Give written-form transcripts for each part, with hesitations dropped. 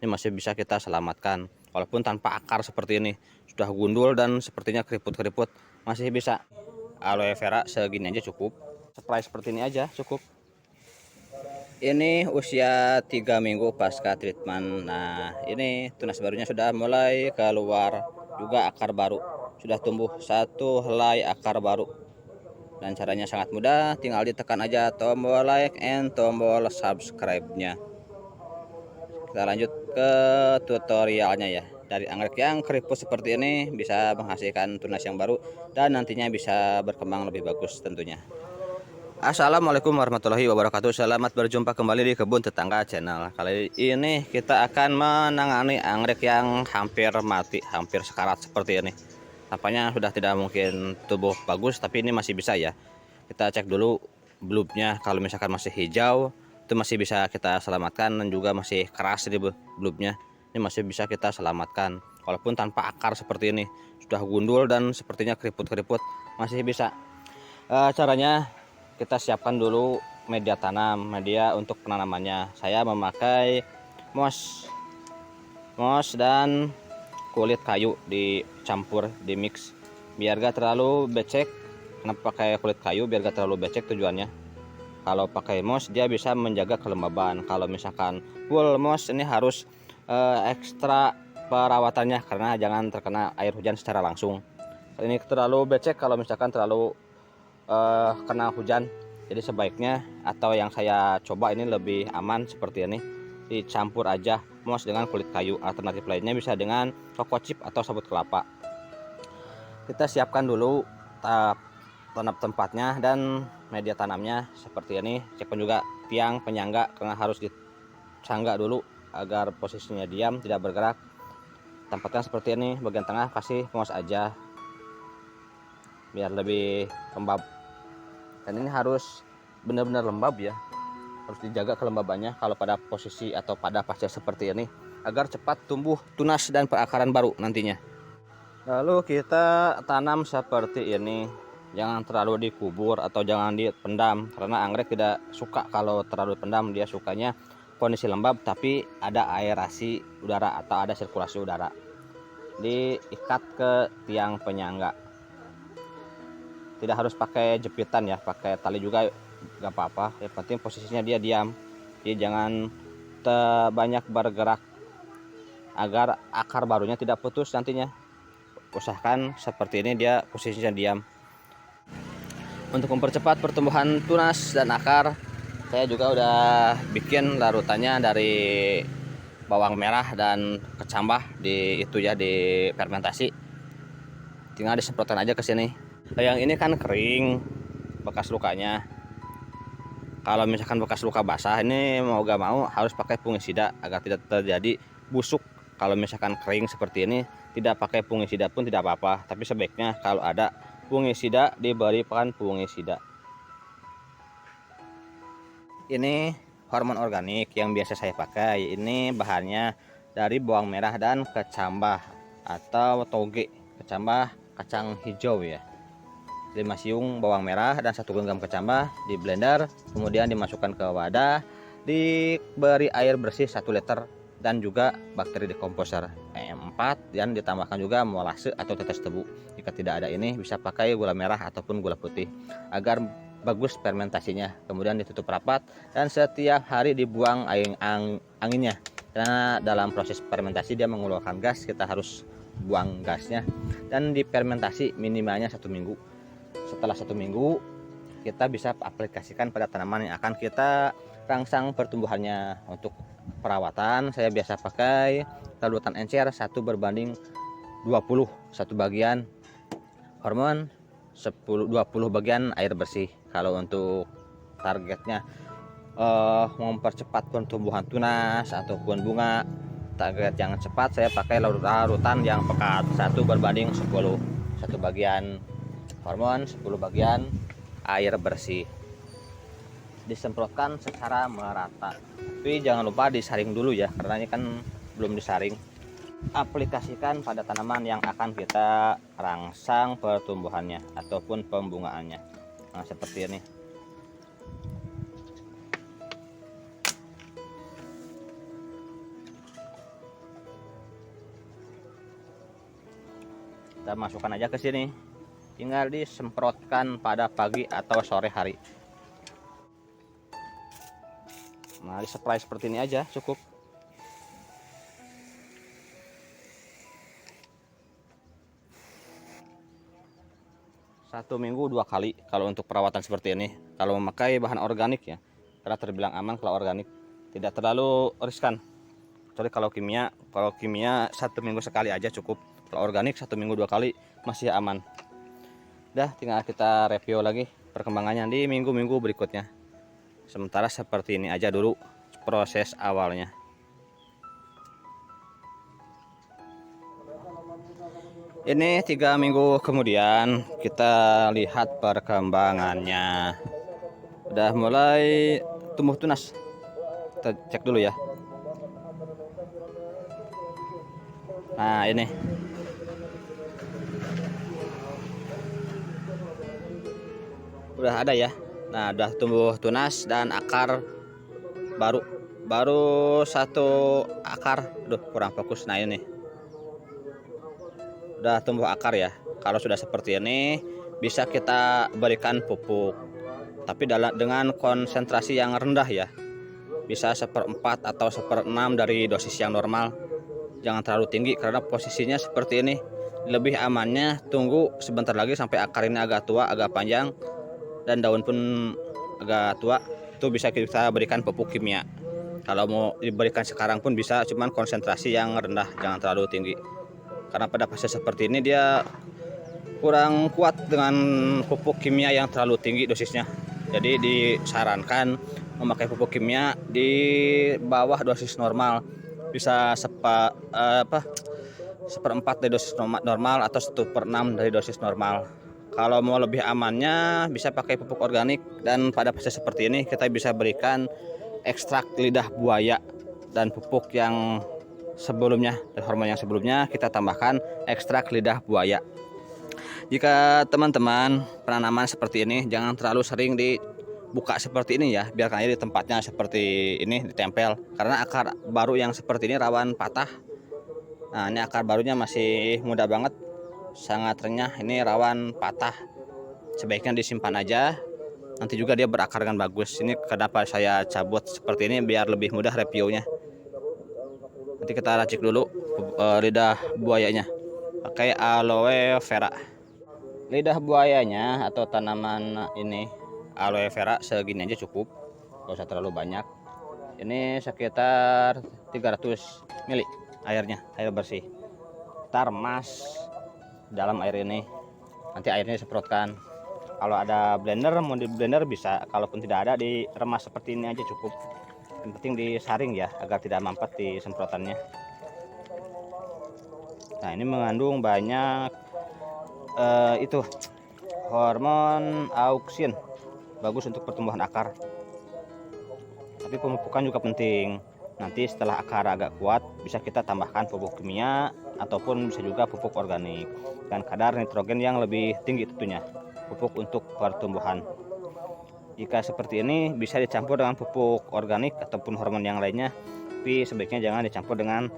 ini masih bisa kita selamatkan. Walaupun tanpa akar seperti ini, sudah gundul dan sepertinya keriput-keriput, masih bisa. Aloe vera segini aja cukup, spray seperti ini aja cukup. Ini usia 3 minggu pasca treatment. Nah, ini tunas barunya sudah mulai keluar juga akar baru. Sudah tumbuh satu helai akar baru. Dan caranya sangat mudah, tinggal ditekan aja tombol like and tombol subscribe-nya. Kita lanjut ke tutorialnya ya. Dari anggrek yang keriput seperti ini bisa menghasilkan tunas yang baru dan nantinya bisa berkembang lebih bagus tentunya. Assalamualaikum warahmatullahi wabarakatuh. Selamat berjumpa kembali di Kebun Tetangga Channel. Kali ini kita akan menangani anggrek yang hampir mati, hampir sekarat seperti ini. Tampaknya sudah tidak mungkin tumbuh bagus, tapi ini masih bisa ya. Kita cek dulu bulbnya, kalau misalkan masih hijau itu masih bisa kita selamatkan, dan juga masih keras di bulbnya, ini masih bisa kita selamatkan. Walaupun tanpa akar seperti ini, sudah gundul dan sepertinya keriput-keriput, masih bisa. Caranya kita siapkan dulu media tanam, media untuk penanamannya. Saya memakai moss dan kulit kayu dicampur, di mix biar gak terlalu becek. Kenapa pakai kulit kayu? Biar gak terlalu becek tujuannya. Kalau pakai moss dia bisa menjaga kelembaban. Kalau misalkan full moss ini harus ekstra perawatannya, karena jangan terkena air hujan secara langsung. Ini terlalu becek kalau misalkan terlalu kena hujan. Jadi sebaiknya, atau yang saya coba ini lebih aman seperti ini, dicampur aja moss dengan kulit kayu. Alternatif lainnya bisa dengan koko chip atau sabut kelapa. Kita siapkan dulu tanam tempatnya dan media tanamnya seperti ini. Siapkan juga tiang penyangga, karena harus disangga dulu agar posisinya diam, tidak bergerak. Tempatkan seperti ini, bagian tengah kasih moss aja biar lebih lembab. Dan ini harus benar-benar lembab ya, harus dijaga kelembabannya kalau pada posisi atau pada fase seperti ini, agar cepat tumbuh tunas dan perakaran baru nantinya. Lalu kita tanam seperti ini, jangan terlalu dikubur atau jangan dipendam, karena anggrek tidak suka kalau terlalu dipendam. Dia sukanya kondisi lembab tapi ada aerasi udara atau ada sirkulasi udara. Diikat ke tiang penyangga, tidak harus pakai jepitan ya, pakai tali juga gak apa-apa. Yang penting posisinya dia diam, dia jangan banyak bergerak agar akar barunya tidak putus nantinya. Usahakan seperti ini, dia posisinya diam. Untuk mempercepat pertumbuhan tunas dan akar, saya juga udah bikin larutannya dari bawang merah dan kecambah di itu ya, di fermentasi. Tinggal disemprotkan aja ke sini. Yang ini kan kering bekas lukanya. Kalau misalkan bekas luka basah, ini mau gak mau harus pakai fungisida agar tidak terjadi busuk. Kalau misalkan kering seperti ini, tidak pakai fungisida pun tidak apa-apa, tapi sebaiknya kalau ada fungisida diberikan fungisida. Ini hormon organik yang biasa saya pakai. Ini bahannya dari bawang merah dan kecambah atau toge, kecambah kacang hijau ya. 5 siung bawang merah dan 1 genggam kecambah di blender, kemudian dimasukkan ke wadah, diberi air bersih 1 liter dan juga bakteri dekomposer 4, dan ditambahkan juga molase atau tetes tebu. Jika tidak ada ini, bisa pakai gula merah ataupun gula putih agar bagus fermentasinya. Kemudian ditutup rapat dan setiap hari dibuang anginnya, karena dalam proses fermentasi dia mengeluarkan gas, kita harus buang gasnya. Dan difermentasi minimalnya 1 minggu. Setelah 1 minggu kita bisa aplikasikan pada tanaman yang akan kita rangsang pertumbuhannya. Untuk perawatan saya biasa pakai larutan encer 1:20, 1 bagian hormon, 20 bagian air bersih. Kalau untuk targetnya mempercepat pertumbuhan tunas ataupun bunga, target yang cepat, saya pakai larutan yang pekat 1:10, 1 bagian hormon, 10 bagian air bersih. Disemprotkan secara merata, tapi jangan lupa disaring dulu ya, karena ini kan belum disaring. Aplikasikan pada tanaman yang akan kita rangsang pertumbuhannya ataupun pembungaannya. Nah, seperti ini. Kita masukkan aja ke sini, tinggal disemprotkan pada pagi atau sore hari. Nah, di-spray seperti ini aja cukup. Satu minggu 2 kali kalau untuk perawatan seperti ini. Kalau memakai bahan organik ya, karena terbilang aman kalau organik, tidak terlalu riskan. Kecuali kalau kimia 1 minggu sekali aja cukup. Kalau organik 1 minggu 2 kali masih aman. Dah, tinggal kita review lagi perkembangannya di minggu-minggu berikutnya. Sementara seperti ini aja dulu proses awalnya. Ini 3 minggu kemudian kita lihat perkembangannya. Udah mulai tumbuh tunas. Kita cek dulu ya. Nah, ini. Udah ada ya. Nah, udah tumbuh tunas dan akar baru 1 akar. Aduh, kurang fokus. Nah, ini. Udah tumbuh akar ya. Kalau sudah seperti ini bisa kita berikan pupuk, tapi dengan konsentrasi yang rendah ya, bisa 1/4 atau 1/6 dari dosis yang normal. Jangan terlalu tinggi karena posisinya seperti ini. Lebih amannya tunggu sebentar lagi sampai akar ini agak tua, agak panjang, dan daun pun agak tua. Itu bisa kita berikan pupuk kimia. Kalau mau diberikan sekarang pun bisa, cuman konsentrasi yang rendah, jangan terlalu tinggi. Karena pada fase seperti ini dia kurang kuat dengan pupuk kimia yang terlalu tinggi dosisnya. Jadi disarankan memakai pupuk kimia di bawah dosis normal, bisa 1/4 dari dosis normal atau 1/6 dari dosis normal. Kalau mau lebih amannya bisa pakai pupuk organik, dan pada fase seperti ini kita bisa berikan ekstrak lidah buaya dan pupuk yang sebelumnya, dan hormon yang sebelumnya kita tambahkan ekstrak lidah buaya. Jika teman-teman penanaman seperti ini jangan terlalu sering dibuka seperti ini ya, biarkan aja di tempatnya seperti ini ditempel, karena akar baru yang seperti ini rawan patah. Nah, ini akar barunya masih muda banget, sangat renyah, ini rawan patah. Sebaiknya disimpan aja, nanti juga dia berakar dengan bagus. Ini kenapa saya cabut seperti ini, biar lebih mudah reviewnya. Nanti kita racik dulu lidah buayanya pakai aloe vera. Lidah buayanya atau tanaman ini aloe vera segini aja cukup, gak usah terlalu banyak. Ini sekitar 300 ml airnya, air bersih. Kita remas dalam air ini, nanti airnya disemprotkan. Kalau ada blender, mau di blender bisa, kalaupun tidak ada diremas seperti ini aja cukup. Yang penting disaring ya, agar tidak mampet di semprotannya. Nah, ini mengandung banyak itu hormon auksin, bagus untuk pertumbuhan akar. Tapi pemupukan juga penting. Nanti setelah akar agak kuat bisa kita tambahkan pupuk kimia ataupun bisa juga pupuk organik dan kadar nitrogen yang lebih tinggi tentunya, pupuk untuk pertumbuhan. Jika seperti ini bisa dicampur dengan pupuk organik ataupun hormon yang lainnya, tapi sebaiknya jangan dicampur dengan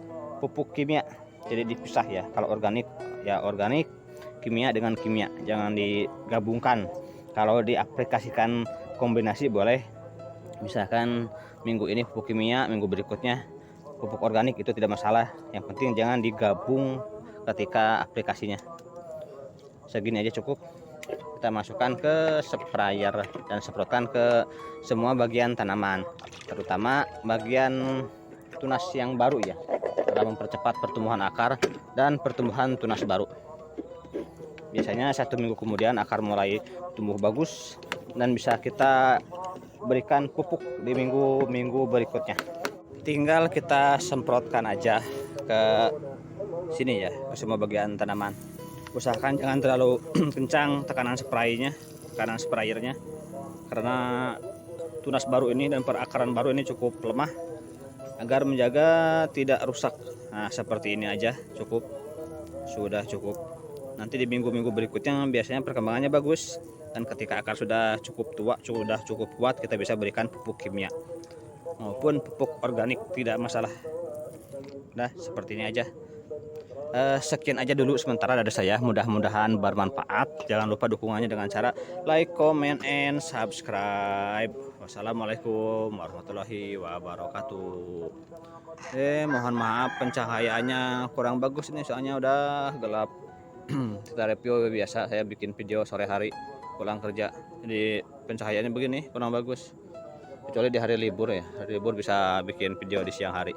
pupuk kimia. Jadi dipisah ya, kalau organik ya organik, kimia dengan kimia, jangan digabungkan. Kalau diaplikasikan kombinasi boleh, misalkan minggu ini pupuk kimia, minggu berikutnya pupuk organik, itu tidak masalah. Yang penting jangan digabung ketika aplikasinya. Segini aja cukup. Kita masukkan ke sprayer dan semprotkan ke semua bagian tanaman, terutama bagian tunas yang baru ya, dalam mempercepat pertumbuhan akar dan pertumbuhan tunas baru. Biasanya 1 minggu kemudian akar mulai tumbuh bagus dan bisa kita berikan pupuk di minggu-minggu berikutnya. Tinggal kita semprotkan aja ke sini ya, ke semua bagian tanaman. Usahakan jangan terlalu kencang tekanan sprayernya, karena tunas baru ini dan perakaran baru ini cukup lemah, agar menjaga tidak rusak. Nah, seperti ini aja cukup, sudah cukup. Nanti di minggu-minggu berikutnya biasanya perkembangannya bagus, dan ketika akar sudah cukup tua, sudah cukup kuat, kita bisa berikan pupuk kimia maupun pupuk organik, tidak masalah. Nah, seperti ini aja. Sekian aja dulu sementara dari saya, mudah-mudahan bermanfaat. Jangan lupa dukungannya dengan cara like, comment, and subscribe. Wassalamualaikum warahmatullahi wabarakatuh. Mohon maaf pencahayaannya kurang bagus ini soalnya udah gelap. Kita review biasa saya bikin video sore hari pulang kerja, jadi pencahayaannya begini kurang bagus, kecuali di hari libur ya. Hari libur bisa bikin video di siang hari.